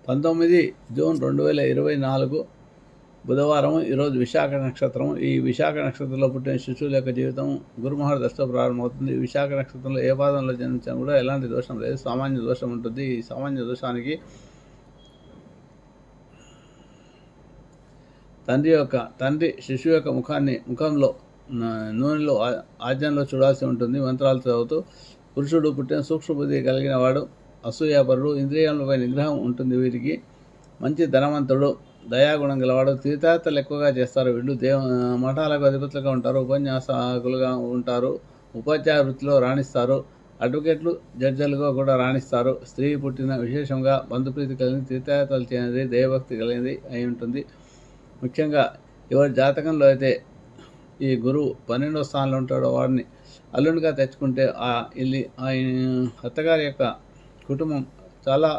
19 June 2024 బుధవారం. ఈరోజు విశాఖ నక్షత్రం. ఈ విశాఖ నక్షత్రంలో పుట్టిన శిశువుల యొక్క జీవితం గురుమహర్ దశతో ప్రారంభమవుతుంది. విశాఖ నక్షత్రంలో ఏ పాదంలో జన్మించినా కూడా ఎలాంటి దోషం లేదు, సామాన్య దోషం ఉంటుంది. ఈ సామాన్య దోషానికి తండ్రి శిశువు యొక్క ముఖంలో నూనెలో ఆజ్ఞంలో చూడాల్సి ఉంటుంది. మంత్రాలు చదువుతూ పురుషుడు పుట్టిన సూక్ష్మ బుద్ధి కలిగిన వాడు, అసూయాపరుడు, ఇంద్రియాలపై నిగ్రహం ఉంటుంది. వీరికి మంచి ధనవంతుడు, దయాగుణం గలవాడు, తీర్థయాత్రలు ఎక్కువగా చేస్తారు. వీళ్ళు మఠాలకు అధిపతులుగా ఉంటారు, ఉపన్యాసకులుగా ఉంటారు, ఉపాధ్యాయ వృత్తిలో రాణిస్తారు, అడ్వకేట్లు, జడ్జలుగా కూడా రాణిస్తారు. స్త్రీ పుట్టిన విశేషంగా బంధుప్రీతి కలిగింది, తీర్థయాత్రలు చేయనిది, దైవభక్తి కలిగింది అయి ఉంటుంది. ముఖ్యంగా ఎవరి జాతకంలో అయితే ఈ గురువు 12వ స్థానంలో ఉంటాడో వాడిని అల్లునిగా తెచ్చుకుంటే ఆ అత్తగారి యొక్క కుటుంబం చాలా